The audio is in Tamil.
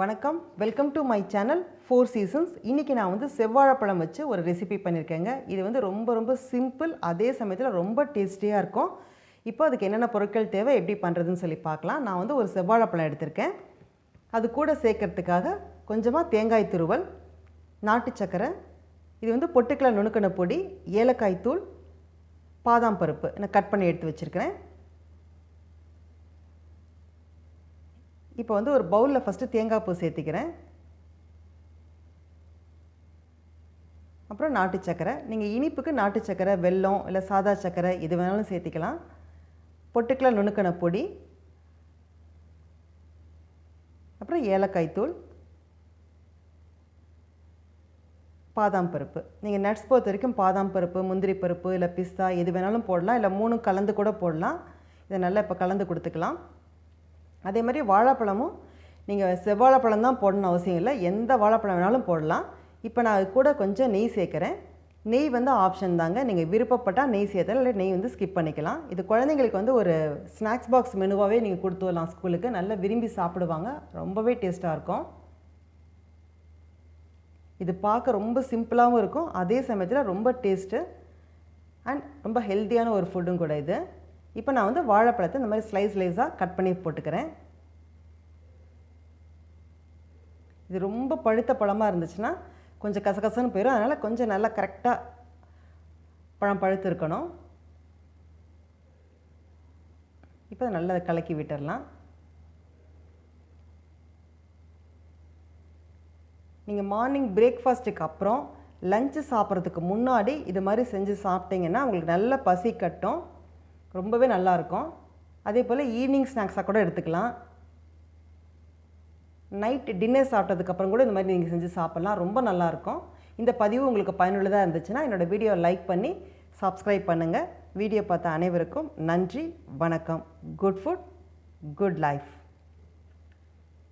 வணக்கம், welcome to my channel 4 seasons. இன்றைக்கி நான் வந்து செவ்வாழைப்பழம் வச்சு ஒரு ரெசிபி பண்ணியிருக்கேங்க. இது வந்து ரொம்ப சிம்பிள், அதே சமயத்தில் ரொம்ப டேஸ்டியாக இருக்கும். இப்போ அதுக்கு என்னென்ன பொருட்கள் தேவை, எப்படி பண்ணுறதுன்னு சொல்லி பார்க்கலாம். நான் வந்து ஒரு செவ்வாழைப்பழம் எடுத்திருக்கேன். அது கூட சேர்க்கறதுக்காக கொஞ்சமாக தேங்காய் துருவல், நாட்டு சக்கரை, இது வந்து பொட்டுக்கடலை நுணுக்கின பொடி, ஏலக்காய் தூள், பாதாம் பருப்பு நான் கட் பண்ணி எடுத்து வச்சுருக்கிறேன். இப்போ வந்து ஒரு பவுலில் ஃபஸ்ட்டு தேங்காய் பூ சேர்த்திக்கிறேன். அப்புறம் நாட்டு சக்கரை. நீங்கள் இனிப்புக்கு நாட்டு சக்கரை, வெல்லம் இல்லை சாதா சக்கரை எது வேணாலும் சேர்த்திக்கலாம். பொட்டுக்கடலை நுணுக்கின பொடி, அப்புறம் ஏலக்காய் தூள், பாதாம் பருப்பு. நீங்கள் நட்ஸ் பொறுத்த வரைக்கும் பாதாம் பருப்பு, முந்திரி பருப்பு இல்லை பிஸ்தா எது வேணாலும் போடலாம், இல்லை 3 கலந்து கூட போடலாம். இதை நல்லா இப்போ கலந்து கொடுத்துக்கலாம். அதே மாதிரி வாழைப்பழமும் நீங்கள் செவ்வாழைப்பழம் தான் போடணும் அவசியம் இல்லை, எந்த வாழைப்பழம் வேணாலும் போடலாம். இப்போ நான் அது கூட கொஞ்சம் நெய் சேர்க்குறேன். நெய் வந்து ஆப்ஷன் தாங்க, நீங்கள் விருப்பப்பட்டால் நெய் சேர்த்தலாம், இல்லை நெய் வந்து ஸ்கிப் பண்ணிக்கலாம். இது குழந்தைங்களுக்கு வந்து ஒரு ஸ்நாக்ஸ் பாக்ஸ் மெனுவாகவே நீங்கள் கொடுத்து வரலாம் ஸ்கூலுக்கு. நல்லா விரும்பி சாப்பிடுவாங்க, ரொம்பவே டேஸ்ட்டாக இருக்கும். இது பார்க்க ரொம்ப சிம்பிளாகவும் இருக்கும், அதே சமயத்தில் ரொம்ப டேஸ்ட்டு அண்ட் ரொம்ப ஹெல்த்தியான ஒரு ஃபுட்டும் கூட இது. இப்போ நான் வந்து வாழைப்பழத்தை இந்த மாதிரி ஸ்லைஸாக கட் பண்ணி போட்டுக்கிறேன். இது ரொம்ப பழுத்த பழமாக இருந்துச்சுன்னா கொஞ்சம் கசகசன்னு போயிடும், அதனால் கொஞ்சம் நல்லா கரெக்டாக பழம் பழுத்து இருக்கணும். இப்போ நல்லா கலக்கி விட்டுடலாம். நீங்கள் மார்னிங் பிரேக்ஃபாஸ்ட்டுக்கு அப்புறம் லஞ்சு சாப்பிட்றதுக்கு முன்னாடி இது மாதிரி செஞ்சு சாப்பிட்டீங்கன்னா உங்களுக்கு நல்ல பசி கட்டும், ரொம்பவே நல்லாயிருக்கும். அதே போல் ஈவினிங் ஸ்நாக்ஸாக கூட எடுத்துக்கலாம். நைட் டின்னர் சாப்பிட்டதுக்கப்புறம் கூட இந்த மாதிரி நீங்கள் செஞ்சு சாப்பிட்லாம், ரொம்ப நல்லாயிருக்கும். இந்த பதிவு உங்களுக்கு பயனுள்ளதாக இருந்துச்சுன்னா என்னோடய வீடியோவை லைக் பண்ணி சப்ஸ்கிரைப் பண்ணுங்கள். வீடியோ பார்த்த அனைவருக்கும் நன்றி, வணக்கம். Good food, good life.